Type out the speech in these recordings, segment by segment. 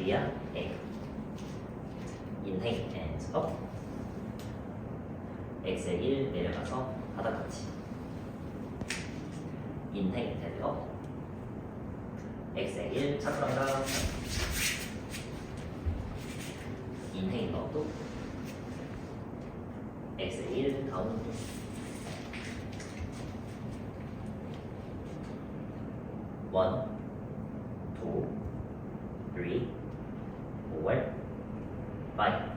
줄이야 A. 인행 and up. x에 1 내려가서 바닥까지. 인행 and up. x에 1 차트랑가. 인행 업도. x에 1 다운도. 원, 투, 쓰리, 포, 파이브.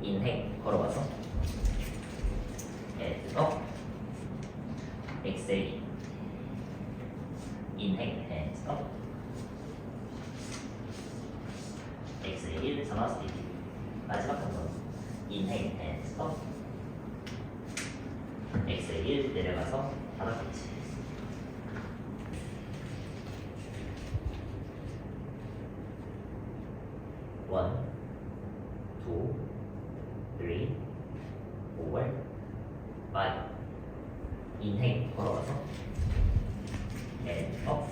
인행 걸어와서 and up. x에 인행 and up. x에 1 삼아서 마지막 한 번. 인행 and up. x에 1 내려가서 바닥까지. 원, 투, 쓰리, 포, 파이브. 인행 걸어와서 and up.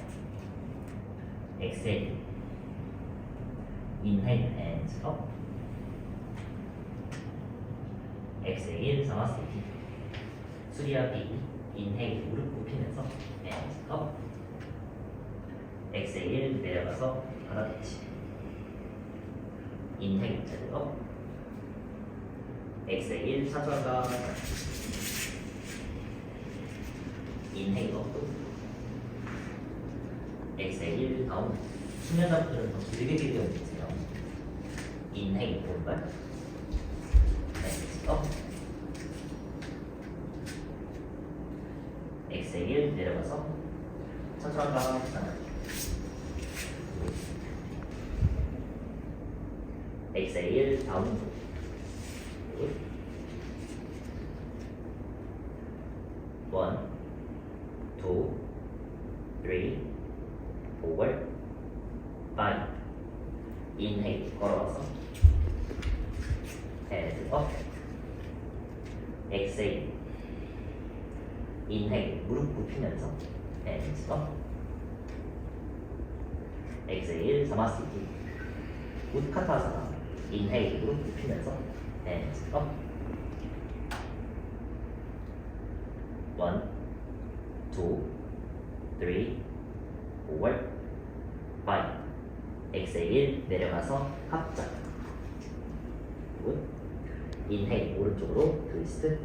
exhale. inhale and up. exhale 사마스티. 수리아 B. inhale 무릎 굽히면서 and up. exhale 내려가서 바닥touch. inhale and up. exhale 차주한가. 인행 업도. exhale 다운. 수면 답들은 더 길게 기억해주세요. 인행 오른발. 업. exhale 내려가서 천천히 가. exhale 다운. 원, 투, 쓰리, 포, 파이브. 인헤일 걸어와서 헤드 업. 엑세일. 인헤일 무릎 굽히면서 헤드 업. 엑세일 사마스티. 우트카타사나. 인헤일 무릎 굽히면서 헤드 업. 원, 투, 쓰리, 포, 파이브. exhale 내려가서 합작. 굿. inhale 오른쪽으로 트위스트.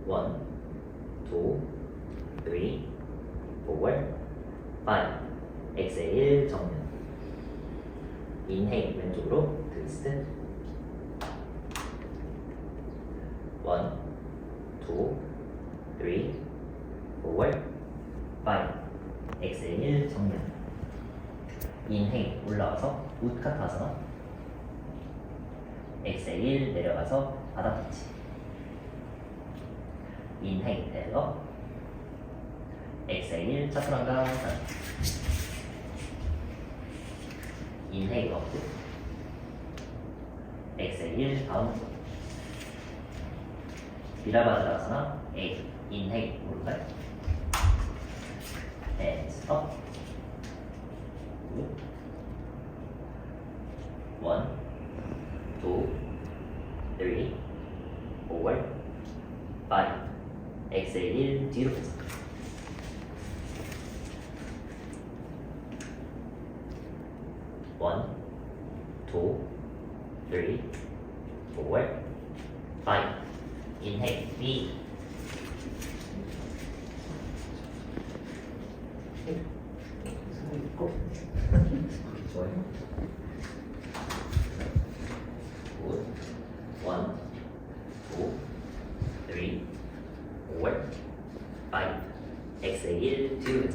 원, 투, 쓰리, 포, 파이브. exhale 정면. inhale 왼쪽으로 트위스트. 원, 투, 쓰리, 포, 파이브. exhale 정면. inhale 올라와서 우트카타사나. exhale 내려가서 바닥터치. inhale 내려. exhale 차트랑가. inhale 업도. exhale 다운. 비라바드라사나. A. inhale 오른발. hands up. 원, 투, 쓰리, 포, 파이브. exhale 뒤로 펴서. 원, 투, 쓰리, 포, 파이브. inhale B. 좋아요. 굿. 원, 투, 쓰리, 포, 파이브. exhale 뒤로.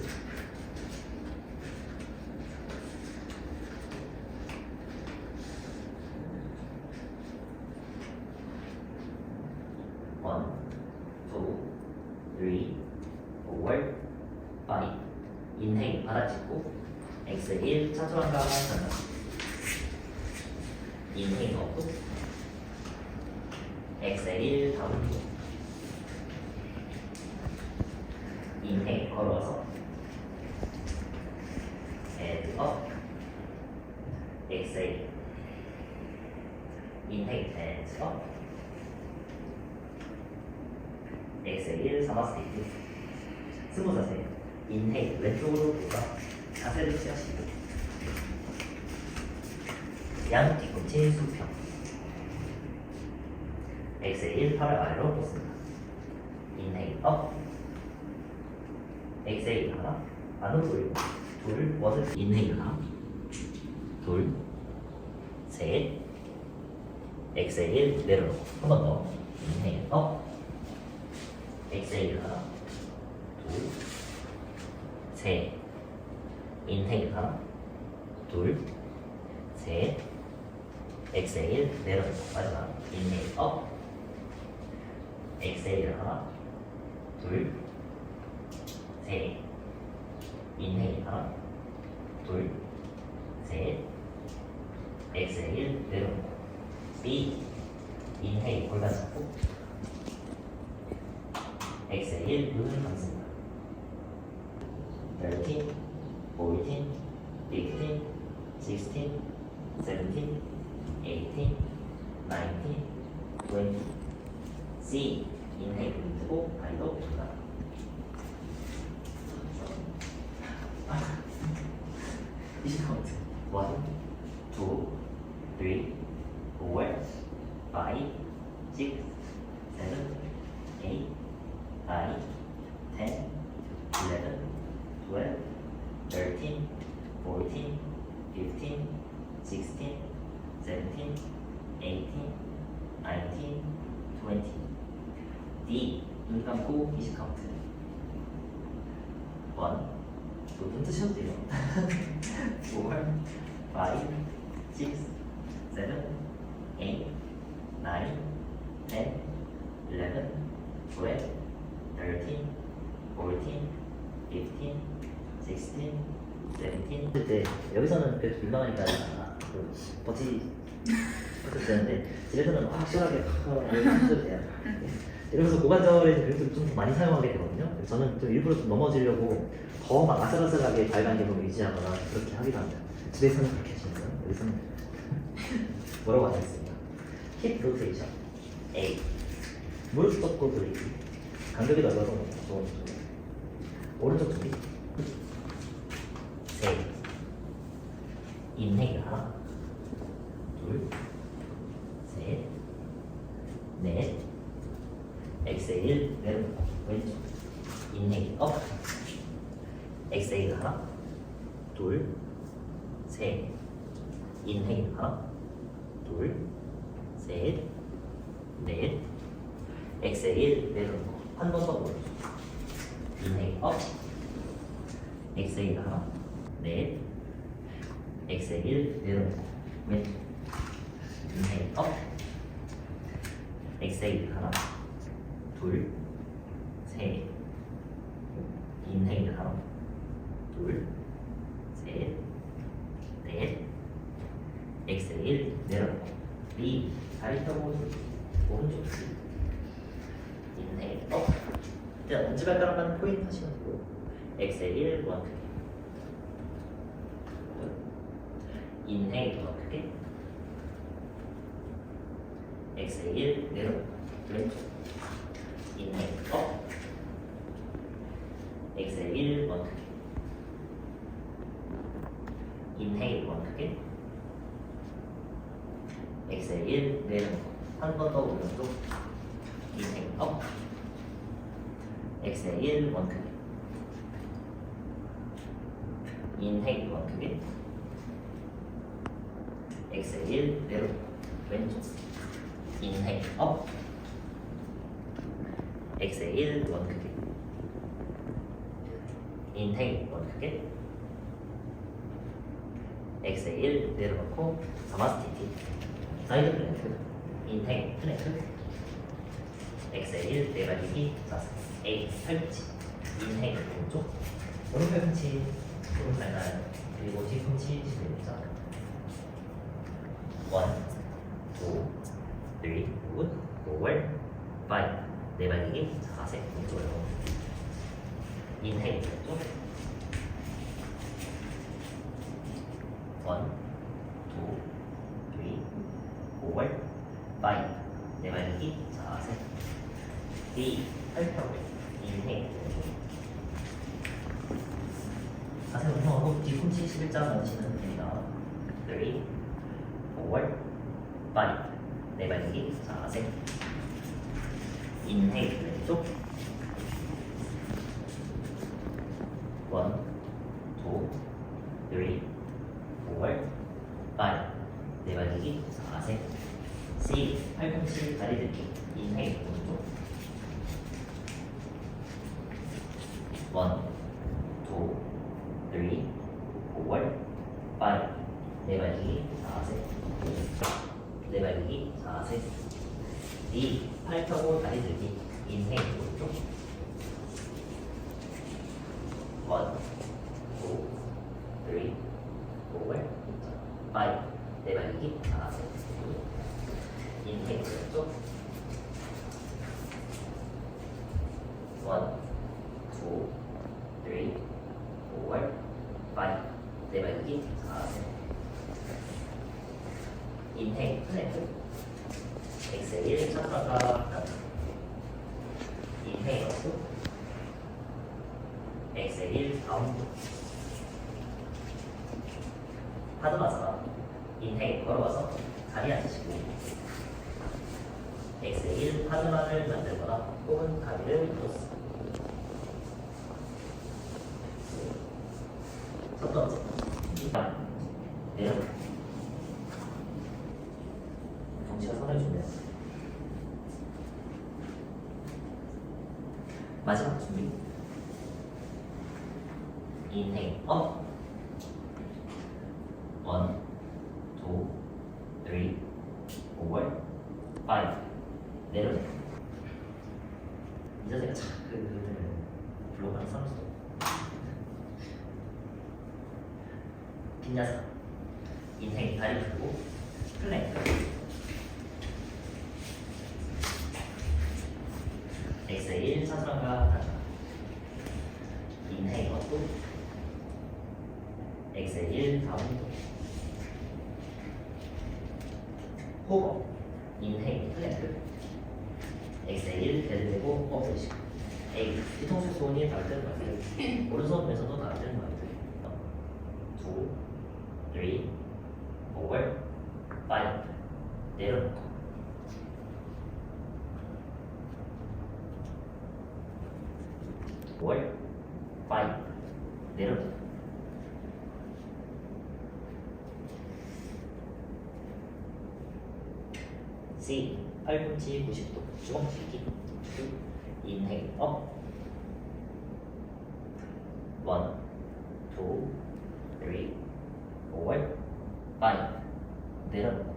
원, 투, 쓰리, 포, 파이브. 인행 받아치고 exhale 차주한가. 인행 없고 exhale 다운. 인행 걸어와서 엑셀 3마스테이트 스무 자세 인헤일 왼쪽으로 돌아 자세를 취하시고 양 뒤꿈치 수평 엑셀 팔을 아래로 뻗습니다. 인헤일 업 엑셀 하나 안으로 돌리고 둘 워드 인헤일 하나 둘 셋 엑셀 내려놓고 한 번 더 인헤일 업 엑셀 하나 둘 셋 인헤일 하나 둘 셋 엑셀 내려놓고 마지막 인헤일 업 엑셀 하나 둘 셋 인헤일 하나 둘 셋 엑셀 내려놓고 B 인헤일 골반 잡고 엑셀 눈을 감습니다. 13, 14, 15, 16, 17, 18, 19, 20 C 인헤일 눈 뜨고 다리도 돌아 20카운트 1, 2, 3, 4, 5, 6, 7, 8, 9, 10, 11, 12, 13, 14, 15, 16, 17, 18, 19, 20 D 눈 감고 20카운트 1, 눈 뜨셔도 돼요 4, 5, 6, 7, 8, 9, 10, 11, 12, 13, 14, 15, 16, 17 그때 여기서는 그래도 민망하니까 버티셔도 되는데 집에서는 시원하게 하셔도 돼요. 이러면서 고관절에 그래도 좀 많이 사용하게 되거든요. 저는 좀 일부러 좀 넘어지려고 더 막 아슬아슬하게 발간경을 유지하거나 그렇게 하기도 합니다. 집에서는 그렇게 하시는 거예요. 여기서는 뭐라고 하셨습니다. 힙 로테이션 A 무릎 뻗고 돌리기 간격이 넓어서 좋은 쪽 오른쪽 준비 셋 인헤일 하나 둘 셋 넷 엑셀 내려놓고 왼쪽 인헤일 업 엑셀 하나 둘 셋 인헤일 하나 둘 셋 넷 엑셀 내려놓고 한 번 더 오른쪽 인헤일 업 엑셀 하나 넷 엑셀 내려놓고 왼쪽 인헤일 업 엑셀 하나 둘 셋 인헤일 하나 둘 셋 넷 엑셀 내려놓고 B 다리 펴고 오른쪽 인헤일 업 일단 엄지발가락만 포인트 하시면 되고 엑셀 원 크게 인헤일 더 크게 엑셀 내려놓고 왼쪽 인헤일 업 엑셀 원 크게 인헤일 원 크게 엑셀 내려놓고 한 번 더 오른쪽 인헤일 업 엑셀 원 크게 인헤일 원 크게 엑셀 내려놓고 왼쪽 인헤일 업 엑셀 원 크게 인헤일 원 크게 엑셀 내려놓고 사마스티티 사이드 플랭크 인헤일 플랭크 엑셀 내발리기 자세 A 팔꿈치 인헤일 오른쪽 오른 팔꿈치 오른 발날 그리고 뒤꿈치 시도해보자 1, 2, 3, 4, 5 내발리기 자세 왼쪽으로 인헤일 왼쪽 1, 2, 3, 4, 5 내발리기 자세 B 8평 인행 자세히 운동하고 뒤꿈치 11자 넣으시면 됩니다. 3, 4, 5 내발기 자세 인행 왼쪽 1, 2, 3, 4, 5 내발기 자세 C 팔꿈치 다리 들기 인행 오른쪽 1, 2, 3, 4, 5 내발기 자세 내발기 자세 D 팔 펴고 다리 들기 인행 오른쪽 1, 2, 3, 4, 5 내발기 자세 인행 오른쪽 1, 2, 3, 4, 5 내발기 자세 인행 플랭크 엑셀 차트가 인행 업수 엑셀 다운드 하드마사나 인행 걸어와서 자리 앉으시고 엑셀 하드마를 만들거나 혹은 가비를 크로스 첫 번째 내려 정치가 상당히 좋네요. 마지막 준비 인행 업 1, 2, 3, 4, 5 내려내 이 자세가 참 블록하는 사람도 빈야사 인행 다리 풀고 플랭크 엑셀 사슬함과 단차 인행 업도 엑셀 다운도 호거 인행 플랭크 엑셀 데드되고 엎드리시고 A 뒤통수 손이 닿을 말들 오른손 왼손도 닿을 말들 2, 3, 4, 5 내려놓고 5, 5 내려놓고 C 팔꿈치 90도 주먹 쥐기 인행 업 1, 2, 3, 4, 5 내려놓고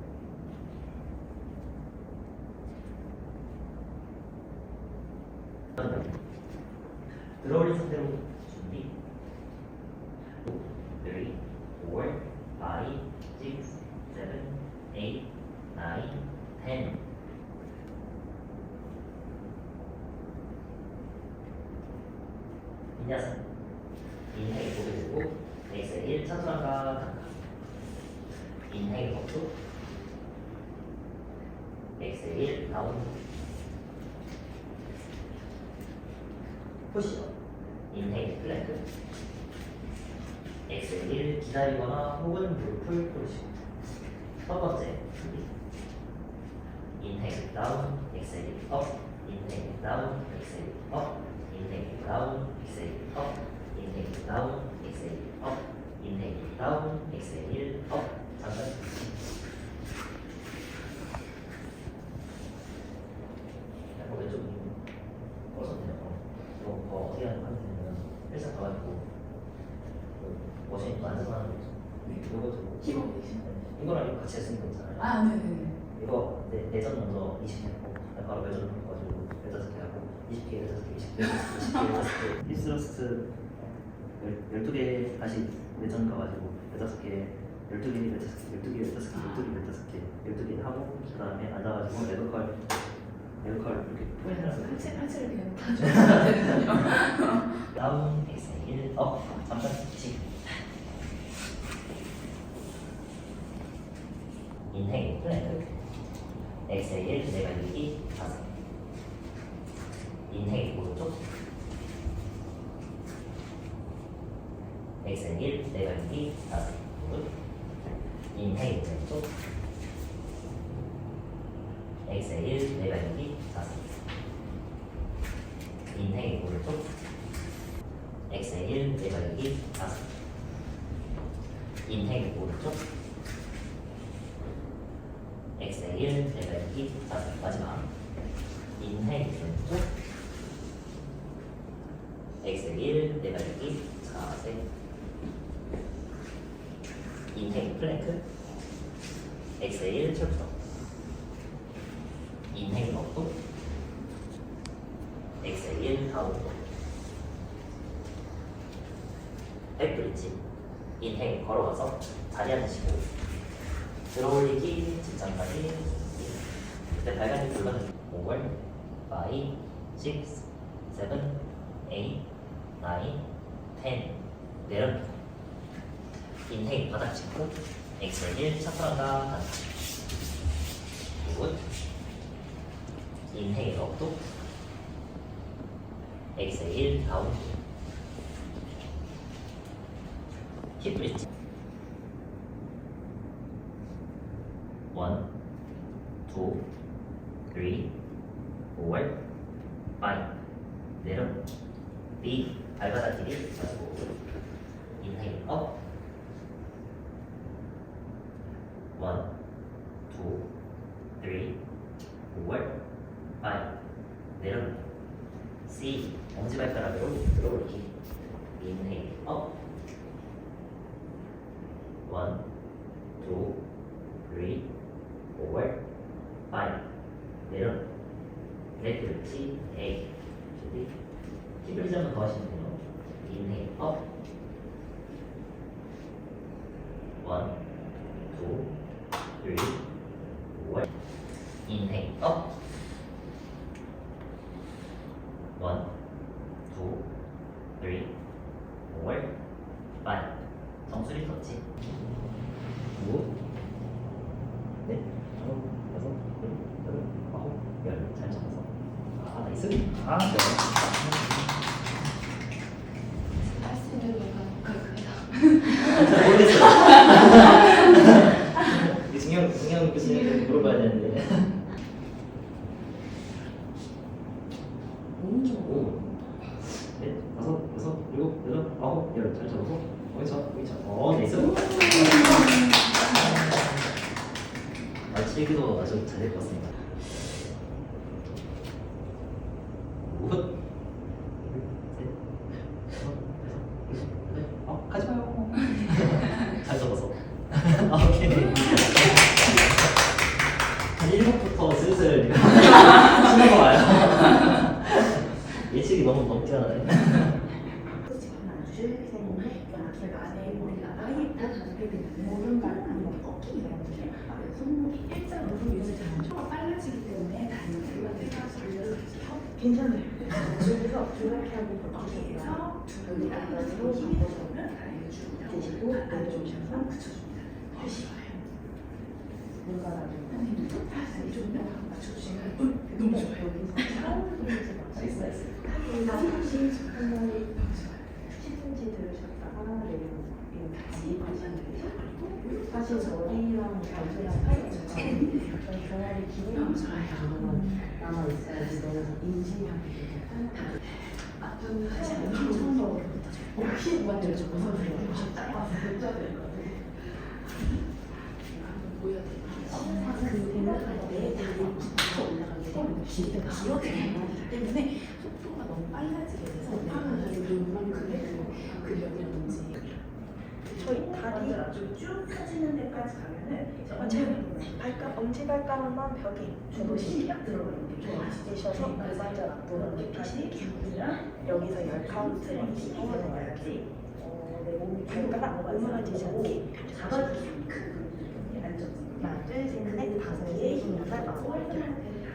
들어올린 상태로 준비 2, 3, 4, 5, 6, 7, 8, 9, 10 빈야사 인행 고개 들고 엑셀 차트랑과 단가 인행 업도 엑셀 다운 푸시업 인행 플랭크 엑셀 기다리거나 혹은 무릎을 꿇으시고 첫 번째 준비 인행 다운 엑셀 업 인행 다운 엑셀 업 인행 다운 엑셀 업 인행 다운 엑셀 업 인행 다운 엑셀 업 잠깐 약간 왼쪽 꺾었네요. 이거 어떻게 하면 되냐면 일상 가가지고 머신이 앉아서 하는 거 있죠. 이거 들고 키보드 대신? 이거랑 이거 같이 쓰는 거 있잖아요. 아, 네네네. 이거 내전 먼저 20개 하고 바로 외전 넣어가지고 15개 하고 20개, 15개, 20개, 15개 힐스러스트 12개 다시 외전 가가지고 15개 12개, 16개, 12개, 15개, 12개 하고 그 다음에 앉아가지고 레드컬 이렇게 포인트라서 한치를 그냥 다 줘야 되거든요. 다운, 엑셀, 업, 잠깐 씩 인행, 플랭크 엑셀, 내발리기, 자세 x의 1 내가기 5 인행 왼쪽 x의 1 내가기 5 인행 오른쪽 x의 1 내가기 5 인행 오른쪽 x의 1 내가기 5 마지막 인행 왼쪽 x의 1 내가기 4세 인행 플랭크 x의 1 철부터 인행 럭도 x의 1 다운 백브릿지 인행 걸어가서 자리 앉으시고 들어올리기 직전까지 그때 발간이 불러는 5월 5, 6, 7, 8, 9, 10 내려놓고 인행 바닥 짚고 x의 1 차프란가 단다 굿 인행 럭도 x의 1 다운 힙 브릿지 1, 2, 3, 4, 5 내려 B 발바닥끼리 가지고 인행 업 1, 2, 3, 4, 5 내려 C 엄지발가락으로 들어올리기 인행 업 1, 2, 3, 4, 5 내려 레프트 A 준비 힙을 한번 더 하시면 돼요. 인행 업 1, 2, 3, 4 인행 업 1, 2, 3, 4, 5 정수리 터치 5, 넷, 다섯, 여섯, 일곱, 여덟, 아홉, 열 잘 잡아서 나이스 네. 할 수 있는 건가? 잘 모르겠어요. 이 중요한 교수님한테 물어봐야 되는데. 오른쪽 5, 넷, 다섯, 여섯, 일곱, 여덟, 아홉, 열 잘 잡아서 나이스. 치기도 아주 잘 될 것 같습니다. 굿. 가지 마요. 잘 잡았어. 오케이. 한 1분부터 슬슬 신호가 와요. 예측이 너무 넘쳐나네. 오른발은 꺾이기 때문에 손목이 일자로 유지 잘하죠. 초가 빨라지기 때문에 다리가 돌려서 괜찮아요. 여기서 이렇게 하고 꺾이에서 두 분이 안으로 힘이 들어오면 다리를 쭉 대시고 안쪽으로 붙여줍니다. 다시 와요. 뭔가 나중에 이쪽으로 맞춰주시면 너무 좋아요. 여기서 나이스. 한 번에 10cm 들으셨다가 내려오고 사실 머리랑 발이랑 사이가 저희 종아리 기분이 남아있어야지 너무 인지하게 맞춤 다시 한번 혹시 만들어줘 보셨다 그 생각할 때 다리 붙어 올라가게 되면 기대가 기억이 나기 때문에 속도가 너무 빨라지게 돼서 그 면이라든지 저희 다리 쭉 펴지는 데까지 가면은 엄지발가락만 벽에 주도시 딱 들어가는 게 좋아지셔서 골반절 앞으로 깊이 기울이랑 여기서 10카운트를 기울여야지 내 몸이 발가락 오므라지지 않게 잡아주시면 큰 안정성 하나 둘셋넷 다섯 여섯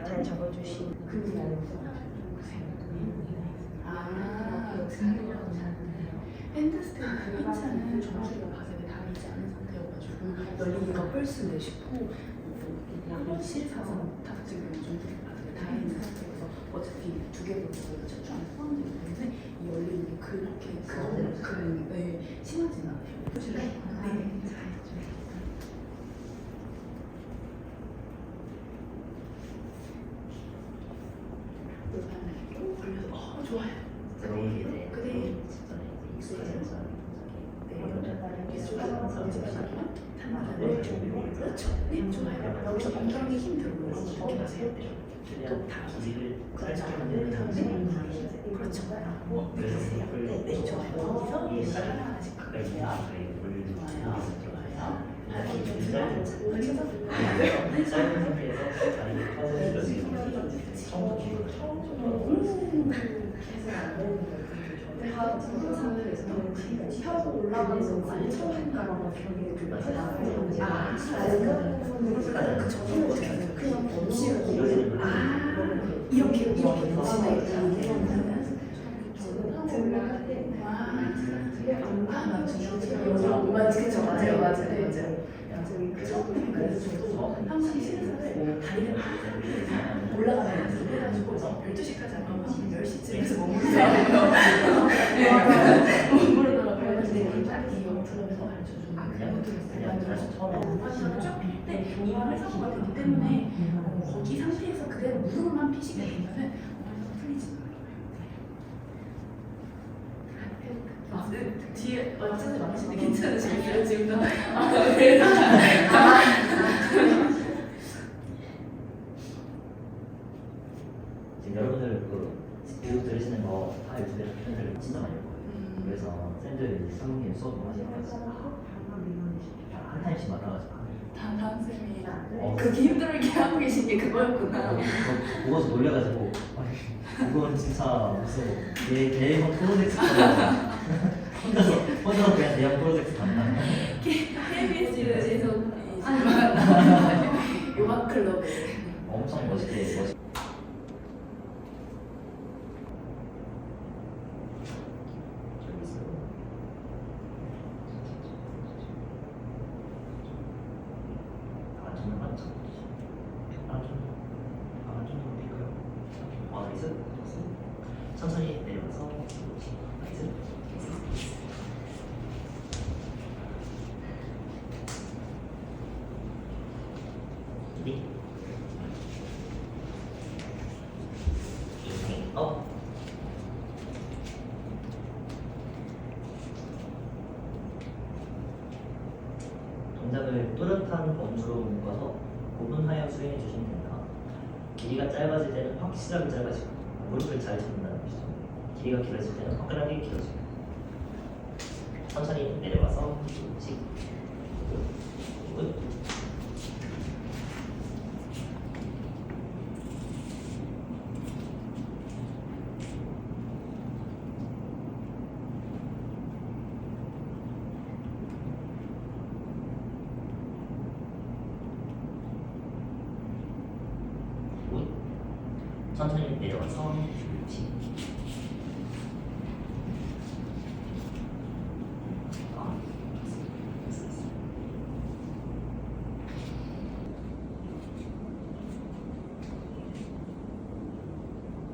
잘 잡아주시면 핸드스탠드 그 핀차는 정수리가 바닥에 닿이지 않은 상태여가지고 열리기가 훨씬 더 쉽고 실사선 탑지금 정수리가 바닥에 닿아 있는 상태여서 어차피 두 개로 저희가 척추 안에 포함되기 때문에 이 열리는 게 그렇게 심하진 않아요. 네. 걸려서 좋아요. 들어오는 이제 그대로. 직전에 이제 익숙해져서 그렇죠. 네, 좋아요. 여기서 엉덩이 힘 들고 이렇게 하세요. 최대한 기질을 그렇죠. 짧게 만드는 그렇죠. 그래서 네, 좋아요. 거기서 하나씩 가까이 갈게요. 좋아요. 짧은 상태에서 다리를 펴서 내가 부동산을 펴고 올라가는 거 많이 처음 가라고 그 저도 그냥 멈추고 이렇게 그쵸 맞아요. 그래서 저도 항상 신사를 다리를 올라가는 해가지고 12시까지 안 가면 10시쯤에서 머무르더라고요. 머무르다가 그래가지고 짧게 영프로에서 가르쳐주는 저는 쫙필때 이완 회사가 되기 때문에 거기 상태에서 그대로 무릎만 피시게 되면은 풀리지 않아요. 네, 뒤에 어쨌든 많으신데 괜찮으시겠어요 지금도? 지금 여러분들 그 교육 들으시는 거 다 유튜브에 편들 진짜 많이 볼 거예요. 그래서 쌤들 상무님 수업을 하시니까 한 타임씩 맡아가지고 다음 쌤이 그게 힘들게 하고 계신 게 그거였구나. 보고서 놀려가지고 이건 진짜 무슨 대형 프로젝트처럼 혼자서 그냥 대형 프로젝트 간다. KBS에서 요가 클럽에 엄청 멋있게 저기 있어요. 정말 많죠. 좀 높일까요? 나이스. 천천히 내려가서 나이스. 리. 업. 동작을 또렷한 범주로 묶어서 구분하여 수행해 주시면 됩니다. 길이가 짧아질 때는 확실하게 짧아지고 무릎을 잘 잡는다는 것이죠. 길이가 길어질 때는 화끈하게 길어지고 천천히 내려와서 씩 굿. 굿. 천천히 내려와서 씩.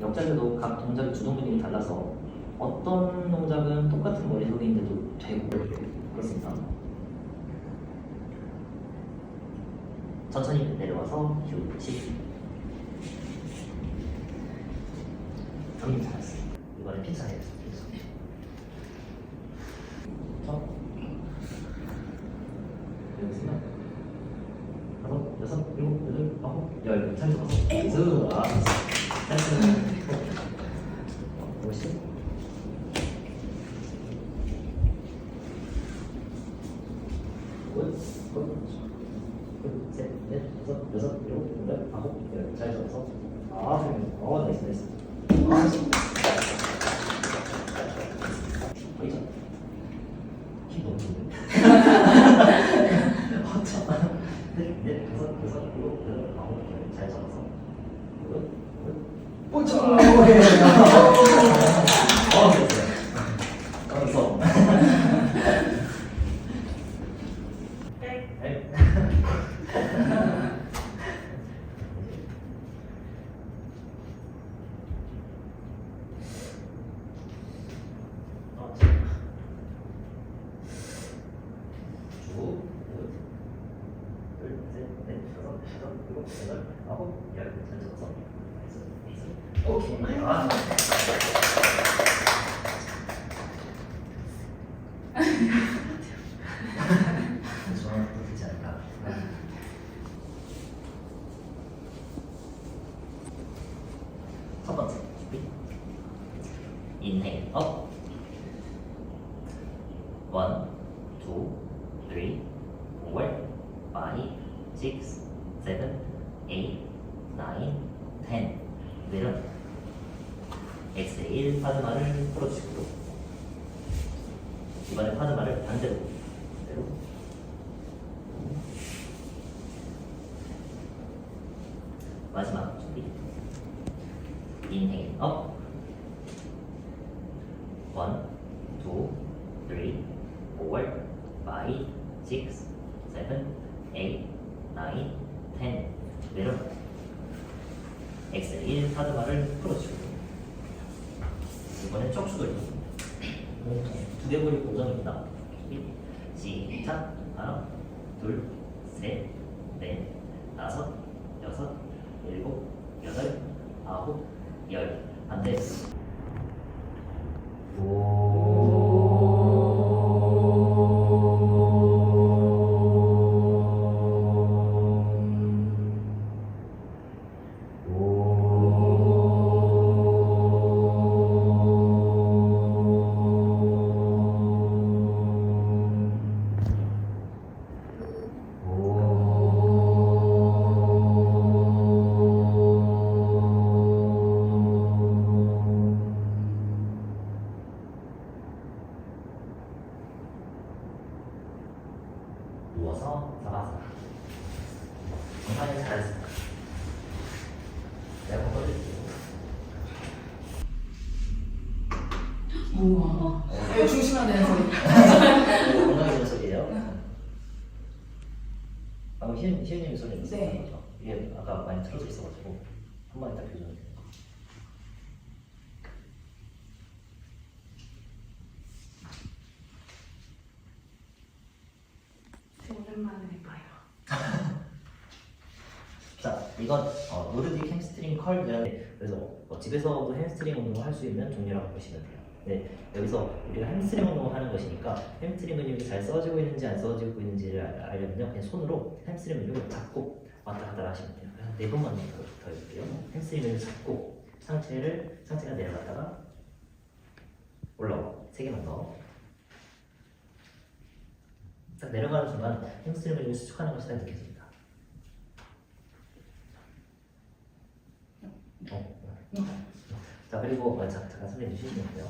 역자들도 각 동작의 주동 근육이 달라서 어떤 동작은 똑같은 머릿속인데도 되고 그렇습니다. 천천히 내려와서 휴식. 정리 잘했어요. 이번엔 핀차 해야겠어요. 여기 있습니다. 5, 6, 7, 8, 9, 10. 잘 잡아서 쭉. 잘했어요. 멋있어. 셋, 넷, 다섯, 여섯, 일곱, 여덟, 아홉, 열. 잘 잡아서. 나이스, 나이스. 힘 너무 좋은데? 넷, 다섯, 여섯, 일곱, 여덟, 아홉, 열. 잘 잡아서. 뽀쳐! 됐어요. 오케이. 아. 저는 되지 않을까. 첫 번째 준비. 인헤일 업. 1, 2, 3, 4, 5, 6, 7, 8, 9, 10. 내려. 엑셀 파드마를 풀어주시고 이번에 파드마를 반대로. 마지막 준비. 인헤일 업. 1, 2, 3, 4, 5, 6, 7, 8, 9, 10. 내려. 엑셀 1 파드마를 풀어주고 이번엔 척추 돌리기. 두개골이 고정입니다. 시작. 하나, 둘, 셋, 넷, 다섯, 여섯, 일곱, 여덟, 아홉, 열. 반대. 누워서 잡아서 정말 잘했습니다. 내가 보여드릴게요. 우와. 이거 중심화 되는 소리. 건강해지는 소리예요. 방금 희은님이 소리 냈었던 네. 거죠? 이게 아까 많이 틀어져 있어가지고 한 번에 딱 교정이 돼요. 오랜만에 해봐요. 자, 이건 노르딕 햄스트링 컬이라는 그래서 집에서도 햄스트링 운동을 할 수 있는 종류라고 보시면 돼요. 네, 여기서 우리가 햄스트링 운동을 하는 것이니까 햄스트링 근육이 잘 써지고 있는지 안 써지고 있는지를 알려면요, 그냥 손으로 햄스트링 근육을 잡고 왔다 갔다 하시면 돼요. 그래서 4번만 더 해볼게요. 햄스트링 근육을 잡고 상체가 내려갔다가 올라와. 3개만 더. 딱 내려가는 순간 햄스트링 근육이 수축하는 것이 딱 느껴집니다. 자, 그리고 잠깐 설명해 주시면 돼요.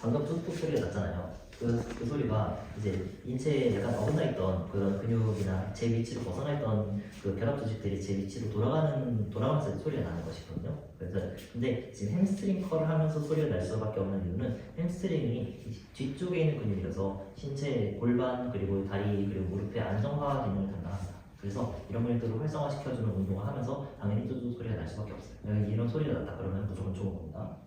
방금 뚝뚝 소리가 났잖아요. 그 소리가 이제 인체에 약간 어긋나 있던 그런 근육이나 제 위치로 벗어나 있던 그 결합 조직들이 제 위치로 돌아가면서 소리가 나는 것이거든요. 그래서 근데 지금 햄스트링 컬을 하면서 소리가 날 수밖에 없는 이유는 햄스트링이 뒤쪽에 있는 근육이라서 신체 골반 그리고 다리 그리고 무릎의 안정화 기능을 담당합니다. 그래서 이런 근육들을 활성화시켜주는 운동을 하면서 당연히 뚜두 소리가 날 수밖에 없어요. 여기 이런 소리가 났다 그러면 무조건 좋은 겁니다.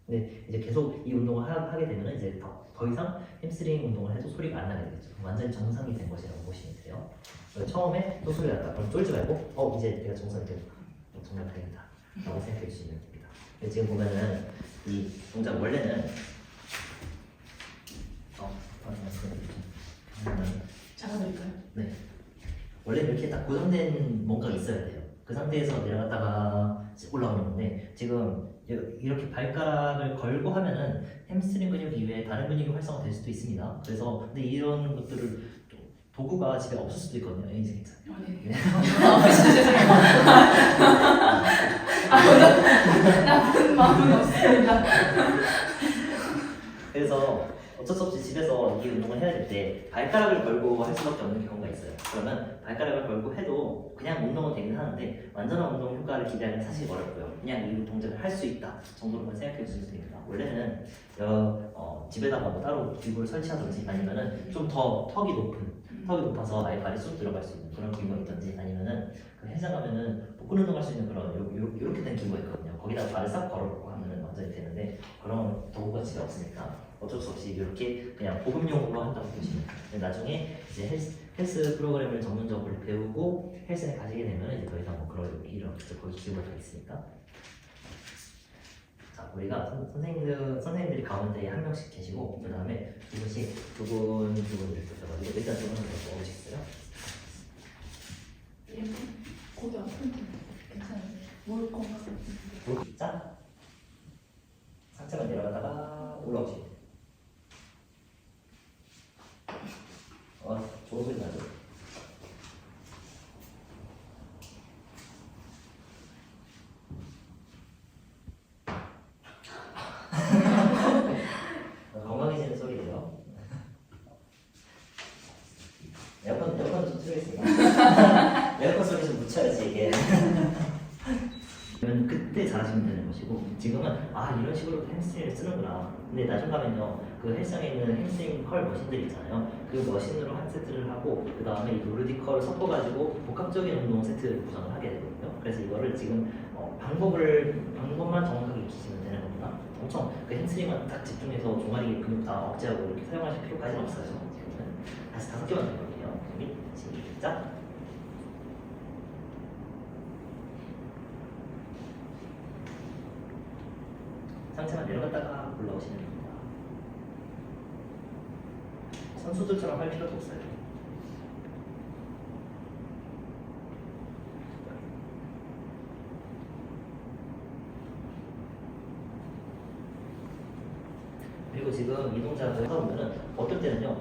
근데 이제 계속 이 운동을 하게 되면 이제 더 이상 햄스트링 운동을 해도 소리가 안 나게 되겠죠. 완전히 정상이 된 것이라고 보시면 돼요. 처음에 또 소리가 났다 그럼 쫄지 말고 이제 내가 정상이 되고 정말 다행이다 라고 생각해 주시면 됩니다. 지금 보면은 이 동작 원래는 잡아드릴까요? 네. 원래 이렇게 딱 고정된 뭔가가 있어야 돼요. 그 상태에서 내려갔다가 올라오는 건데 지금 이렇게 발가락을 걸고 하면은 햄스트링 근육 이외에 다른 근육이 활성화될 수도 있습니다. 그래서 근데 이런 것들을 도구가 집에 없을 수도 있거든요. 이제 괜찮아요. 네. 네. 나쁜 마음은 없습니다. 그래서 어쩔 수 없이 집에서 이 운동을 해야 될 때 발가락을 걸고 할 수밖에 없는 경우가 있어요. 그러면 발가락을 걸고 해도 그냥 운동은 되긴 하는데 완전한 운동 효과를 기대하기는 사실 어렵고요. 그냥 이 동작을 할 수 있다 정도로만 생각해 주시면 됩니다. 원래는 집에다가 뭐 따로 기구를 설치하든지 아니면은 좀 더 턱이 높아서 아예 발이 쑥 들어갈 수 있는 그런 기구가 있든지 아니면은 그 헬스장 가면은 복근 운동할 수 있는 그런 이렇게 된 기구가 있거든요. 거기다가 발을 싹 걸어놓고 하면은 완전히 되는데 그런 도구가 집에 없으니까 어쩔 수 없이 이렇게 그냥 보급용으로 한다고 보시면 돼요. 나중에 이제 헬스 프로그램을 전문적으로 배우고 헬스에 가시게 되면 이제 더 이상 뭐 그런 이런 거기 기구가 다 있으니까 우리가 선생님들이 가운데 한 명씩 계시고 그 다음에 두 분씩 두 분 주셔가지고 일단 두 분은 더 먹으시겠어요? 거기 아픈데 괜찮아요. 뭘 건가? 자 상체만 내려가다가 올라오시면 돼요. 좋은 소리 나죠? 건강해지는 소리예요. 에어컨 좀 틀겠습니다. 에어컨 소리 좀 묻혀야지 이게. 그러면 그때 잘하시면 되는 것이고 지금은 이런 식으로 햄스트링을 쓰는구나. 근데 나중 가면요 그 헬스장에 있는 햄스트링 컬 머신들 있잖아요. 그 머신으로 한 세트를 하고 그 다음에 이 노르딕 컬을 섞어가지고 복합적인 운동 세트 구성을 하게 되거든요. 그래서 이거를 지금 방법만 정확하게 익히시면 되는 겁니다. 엄청 그 햄스트링만 딱 집중해서 종아리 근육 다 억제하고 이렇게 사용하실 필요까지는 없어요. 지금은 다시 5개만 더 해볼게요. 준비 시작. 상체만 내려갔다가 올라오시면 됩니다. 선수들처럼 할 필요도 없어요. 그리고 지금 이 동작을 하다 보면은 어떨 때는요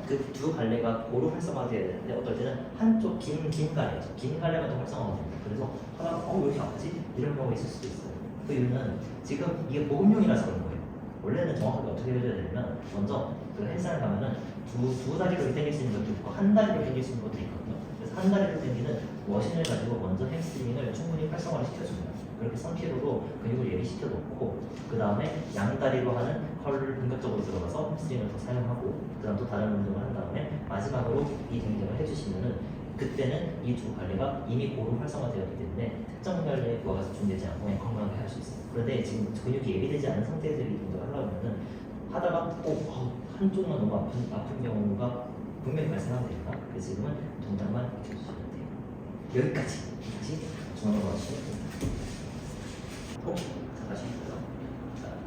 그 두 갈래가 고루 활성화되어야 되는데 어떨 때는 한쪽 긴 갈래죠. 긴 갈래가 더 활성화가 됩니다. 그래서 하다가 왜 이렇게 아프지? 이런 경우가 있을 수도 있어요. 그 이유는 지금 이게 보급용이라서 그런 거예요. 원래는 정확하게 어떻게 해줘야 되냐면 먼저 그 헬스장에 가면은 두 다리로 당길 수 있는 것도 있고 한 다리로 당길 수 있는 것도 있거든요. 그래서 한 다리로 당기는 머신을 가지고 먼저 햄스트링을 충분히 활성화를 시켜줍니다. 그렇게 3kg로 근육을 예비시켜 놓고 그 다음에 양다리로 하는 컬을 본격적으로 들어가서 햄스트링을 더 사용하고 그 다음 또 다른 운동을 한 다음에 마지막으로 이 동작을 해주시면은 그때는 이 두 갈래가 이미 고루 활성화되었기 때문에 특정 갈래에 부하가 집중되지 않고 그냥 건강하게 할 수 있어요. 그런데 지금 근육이 예비되지 않은 상태에서 이 동작을 하려고 하면은 하다가 한쪽만 너무 아픈 경우가 분명히 발생하게 됩니다. 그래서 지금은 동작만 익혀주시면 돼요. 여기까지 다시 중앙으로 와주시면 됩니다. 다시 해주세요.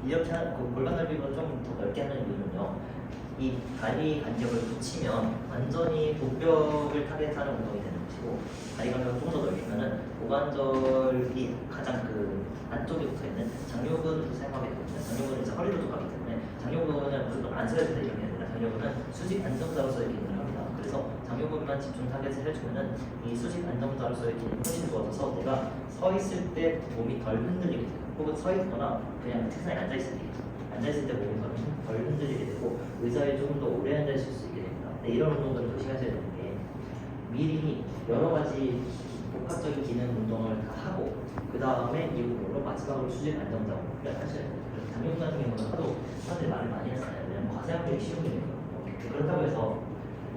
이렇게 골반 넓이로 좀 더 넓게 하는 이유는요. 이 다리 간격을 붙이면 완전히 복벽을 타겟하는 운동이 되는 것이고 다리 간격을 좀 더 넓히면은 고관절이 가장 그 안쪽에 붙어 있는 장요근도 사용하게 되거든요. 장요근은 이제 허리로 좀 가기 때문에 장요근은 무조건 안 써야 된다 이런 게 아니라 장요근은 수직 안정자로서의 기능을 합니다. 그래서 장요근만 집중 타겟을 해주면은 이 수직 안정자로서의 기능이 훨씬 좋아져서 내가 서 있을 때 몸이 덜 흔들리게 돼요. 혹은 서 있거나 그냥 책상에 앉아 있을 때 앉아있을 때 몸이 덜 흔들리게 되고 의자에 조금 더 오래 앉아있을 수 있게 됩니다. 근데 이런 운동들을 조심하셔야 되는 게 미리 여러 가지 복합적인 기능 운동을 다 하고 그 다음에 이 부분으로 마지막으로 수직 안정작업을 하셔야 돼요. 그래서 장요근 같은 경우는 하도 사람들이 말을 많이 했잖아요. 왜냐면 과사형들이 쉬운 근육이거든요. 그렇다고 해서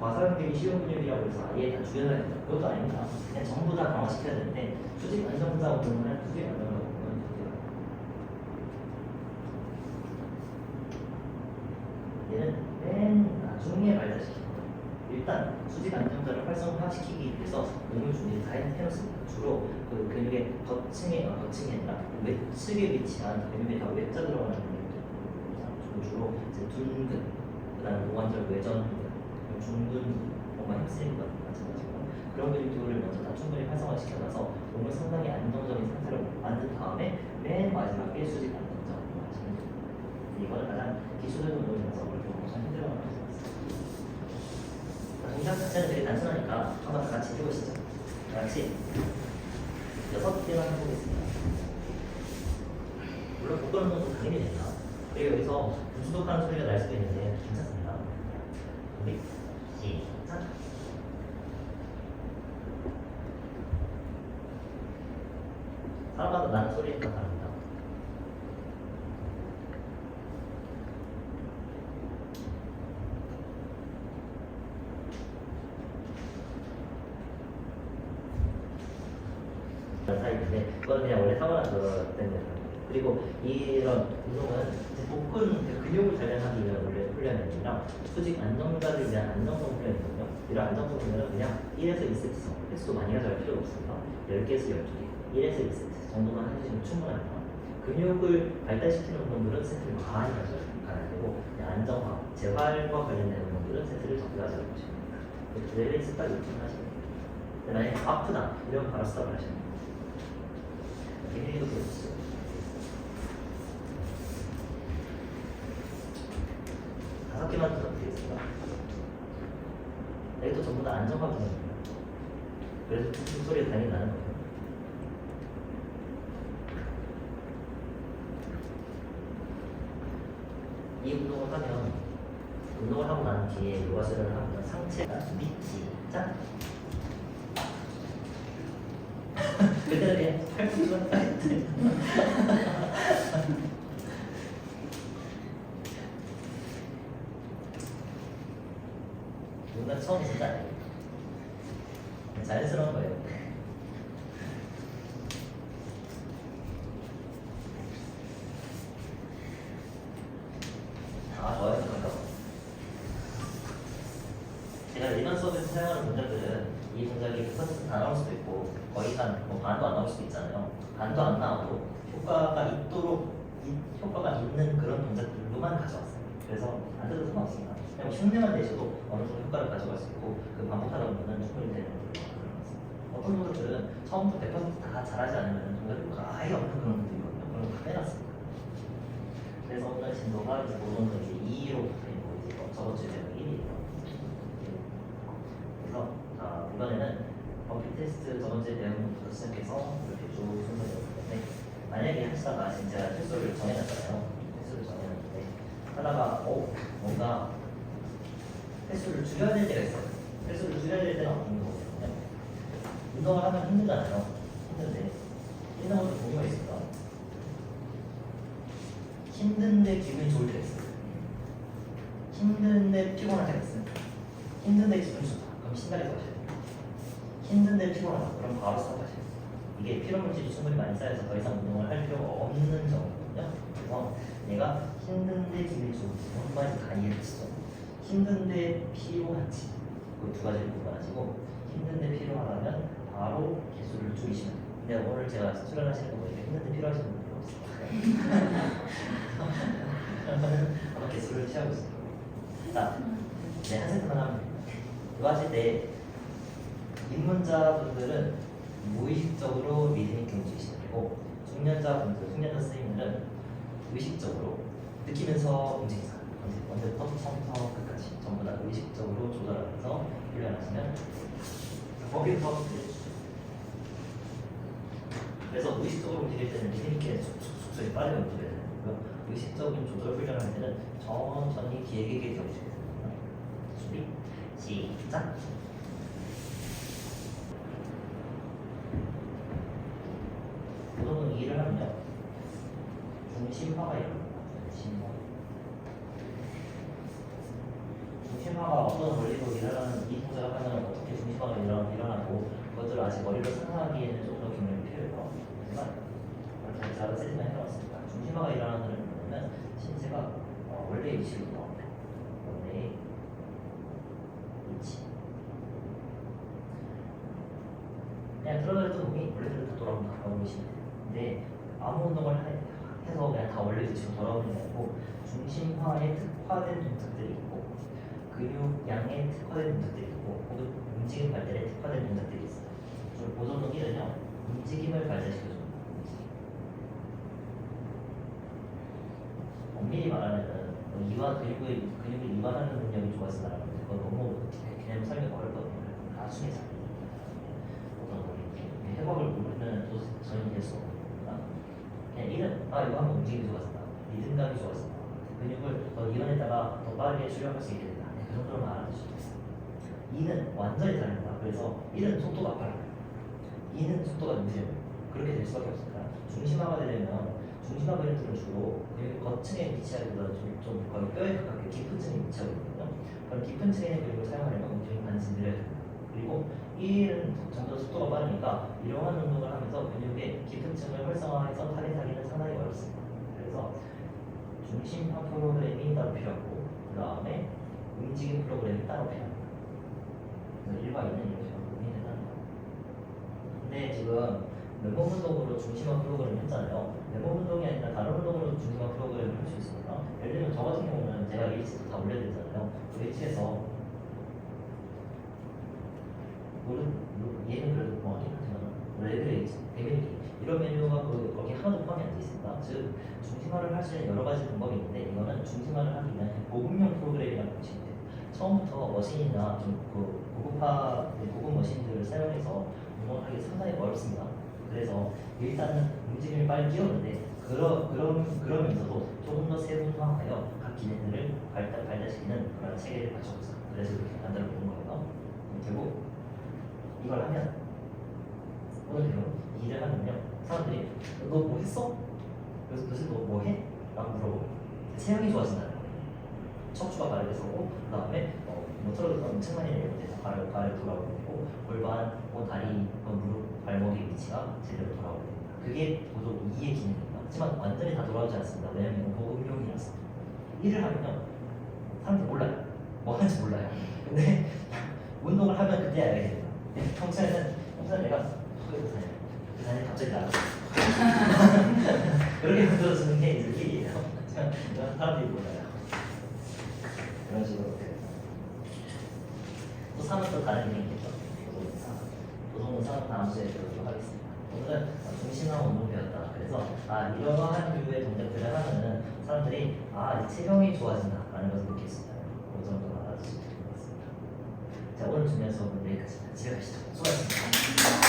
과사형들이 쉬운 근육이라고 해서 아예 다 줄여야 된다. 그것도 아닙니다. 그냥 전부 다 강화시켜야 되는데 수직 안정작 운동을 할 수직 안정작 얘는 맨 나중에 발달시키는 거예요. 일단 수직 안정자를 활성화시키기 위해서 몸을 준비를 다 해놓습니다. 주로 그 근육의 덧층이 아니라 외측에 위치한 근육에 다 외자 들어가는 근육들 주로 이제 둔근, 그다음 고관절 외전 근육, 중근, 뭔가 햄스트링과 마찬가지고 그런 근육들을 먼저 다 충분히 활성화시켜놔서 몸을 상당히 안정적인 상태로 만든 다음에 맨 마지막에 수직 안정자 운동을 하시면 됩니다. 이거는 가장 기술적인 운동이라서 힘들어하는 것 같습니다. 동작 자체는 되게 단순하니까 한번 다 같이 해보시죠. 다 같이 6개만 해보겠습니다. 물론 복근 운동도 당연히 된다. 그리고 여기서 부수독하는 소리가 날 수도 있는데 괜찮습니다. 준비 시작. 사람마다 나는 소리가 다릅니다. 사이인데 그건 그냥 원래 타고난 것 때문에 그리고 이런 운동은 복근 근육을 단련하기 위한 원래 훈련이 아니라 수직 안정자를 위한 안정성 훈련이거든요. 이런 안정성 훈련은 그냥 1에서 2세트 횟수 많이 가져갈 필요가 없습니다. 10개에서 12개 1에서 2세트 정도만 해주시면 충분합니다. 근육을 발달시키는 운동들은 세트를 많이 가져야 되고 그냥 안정화, 재활과 관련된 운동들은 세트를 적게 가져야 되십니다. 릴렉스 딱 이렇게 하시면 돼요. 만약에 아프다 이러면 바로 스탑을 하시면 돼요. 힐링도 보여주세요. 다섯 개만 더 드리겠습니다. 이것도 전부 다 안정화 운동입니다. 그래서 툭툭 소리가 당연히 나는 거예요. 이 운동을 하면 운동을 하고 난 뒤에 요가수련을 하면 상체가 밑지자 그때는 그냥 팔꿈치만 딱 뭔가 처음 있을 때 아니에요. 자연스러운 거예요. 좋아요. 제가 일반 수업에서 사용하는 동작들은 이 동작이 100% 다 나올 수도 있고 거의 한 반도 안 나올 수도 있잖아요. 반도 안 나와도 효과가 있는 그런 동작들로만 가져왔어요. 그래서 안 돼도 상관없습니다. 그냥 흉내만 내셔도 어느 정도 효과를 가져갈 수 있고 그 반복하다 보면 충분히 되는 동작들이 많습니다. 어떤 동작들은 처음부터 100%다 잘하지 않으면 동작 효과가 아예 없는 그런 분들이거든요. 그런 거 다 빼놨습니다. 그래서 오늘 진도가 이제 모든 게 2로 붙어있고 이제 저번 주에 배운 1이에요. 그래서 이번에는 버피 테스트 저번 주에 배운 것부터 시작해서 이렇게 쭉 순서대로 되는데 만약에 하시다가 진짜 횟수를 정해놨잖아요. 횟수를 정해놨는데 하다가 뭔가 횟수를 줄여야 될 때가 있어요. 횟수를 줄여야 될 때는 어떤 거거든요. 운동을 하면 힘들잖아요. 힘든데 이런 것도 동료가 있습니다. 힘든데 기분이 좋을 때가 있어요. 힘든데 피곤할 때가 있어요. 힘든데 기분이 좋다. 그럼 신나게 하셔야 돼요. 힘든데 피곤하다. 그럼 바로 스탑하셔야 돼요. 이게 피로물질이 충분히 많이 쌓여서 더 이상 운동을 할 필요가 없는 정도거든요. 그래서 얘가 힘든데 기분이 좋은지 정말 다 이해하시죠. 힘든데 피로한지 그 두 가지를 구분하시고 힘든데 피로하다면 바로 개수를 줄이시면 돼요. 근데 오늘 제가 수련하시는 거 보니까 힘든데 피로하시는 분들이 없어요. 아마 개수를 취하고 있습니다. 자, 네, 한 세트만 하면 됩니다. 이거 하실 때 입문자분들은 무의식적으로 리듬있게 움직이시면 되고 중년자분들, 중년자 선생님들은 의식적으로 느끼면서 움직이세요. 언제부터 처음부터 끝까지 전부 다 의식적으로 조절하면서 훈련하시면 거기부터 해주시죠. 그래서 의식적으로 움직일 때는 리듬있게 속속히 빨리 움직여야 되는 거고요. 의식적인 조절 훈련을 할 때는 천천히 길게 움직여야 됩니다. 준비, 시작! 보통은 일을 하면요 중심화가 일어납니다. 중심화가 어떤 원리로 일어나는 이 동작을 하면 어떻게 중심화가 일어나고 그것들을 아직 머리로 상상하기에는 좀 더 기능이 필요해요. 하지만 제가 세팅을 해놨습니다. 중심화가 일어나는 거는 신체가 원래의 위치로 돌아옵니다. 원래의 위치. 그냥 들어가던 몸이 원래대로 다 돌아온다고 보시면 돼요. 근데 아무 운동을 해서 그냥 다 원래 위치로 돌아오는 게 아니고 중심화에 특화된 동작들이 있고 근육량에 특화된 동작들이 있고 혹은 움직임 발달에 특화된 동작들이 있어요. 보존동 1은요 움직임을 발달시켜줍니다. 엄밀히 말하면은 근육을 이완하는 능력이 좋아서 말하는데 그건 너무 그냥 설명이 어렵거든요. 나중에 잘 어떤 원리 해법을 모르면 또 전혀 될 수가 없으니까 그냥 이거 하면 움직임이 좋아진다. 리듬감이 좋아진다. 근육을 더 이완했다가 더 빠르게 수련할 수 있게 된다. 그 정도로만 알아두시면 돼요. 2는 완전히 다릅니다. 그래서 1은 속도가 빨라요. 2는 속도가 느려요. 그렇게 될 수밖에 없습니다. 중심화가 되려면 중심화 근육들은 주로 근육 겉층에 위치하기보다 좀 거의 뼈에 가깝게 깊은 층에 위치하고 있거든요. 그럼 깊은 층에 있는 근육을 사용하려면 움직임이 반드시 느려야 됩니다. 그리고 1은 점점 속도가 빠르니까 이러한 운동을 하면서 근육의 깊은 층을 활성화해서 탈의하기는 상당히 어렵습니다. 그래서 중심화 프로그램이 따로 필요하고 그 다음에 움직임 프로그램이 따로 필요합니다. 그래서 1과 2는 이렇게 구분이 된다는 거예요. 근데 지금 맨몸 운동으로 중심화 프로그램을 했잖아요. 맨몸 운동이 아니라 다른 운동으로 중심화 프로그램을 할 수 있습니다. 예를 들면 저 같은 경우는 제가 H도 다 올려드렸잖아요. H에서 얘는 그래도 뭐 하긴 하지만 레벨 H, 데빌리 이런 메뉴가 거기 하나도 포함이 안 되어 있습니다. 즉 중심화를 할 수 있는 여러 가지 방법이 있는데 이거는 중심화를 하기 위한 보급용 프로그램이라고 보시면 돼요. 처음부터 머신이나 좀 고급 머신들을 사용해서 운동을 하기 상당히 어렵습니다. 그래서 일단은 움직임을 빨리 띄우는데 그러면서도 조금 더 세분화하여 각 기능들을 발달시키는 그런 체계를 갖춰보자. 그래서 이렇게 만들어 보는 거예요. 결국 이걸 하면 오늘 배운 일을 하면요 사람들이 너 뭐 했어? 그래서 교수님 너 뭐 해? 라고 물어보고 체형이 좋아진다는 거예요. 척추가 바르게 서고 그 다음에 모터로도 엄청 많이 내려오면서 발을 돌아오고 골반, 다리, 무릎, 발목의 위치가 제대로 돌아오게 됩니다. 그게 보조 2의 기능입니다. 하지만 완전히 다 돌아오지 않습니다. 왜냐하면 보급용이라서 일을 하면요 사람들이 몰라요. 뭐 하는지 몰라요. 근데 운동을 하면 그때 알게 됩니다. 평소에는 내가 그 산이 갑자기 나왔어. 그렇게 만들어주는 게 이제 일이에요. 하지만 사람들이 몰라요. 이런 식으로 또 3은 또 다른 의미겠죠. 도성사 다음 주에 배우도록 하겠습니다. 오늘은 중심화 운동 배웠다. 그래서 이러한 류의 동작들을 하면은 사람들이 이 체형이 좋아진다라는 것을 느낄 수 있다는 그 정도로 알아주시면 될 것 같습니다. 자 오늘 준비한 수업은 여기까지입니다. 집에 가시죠. 수고하셨습니다.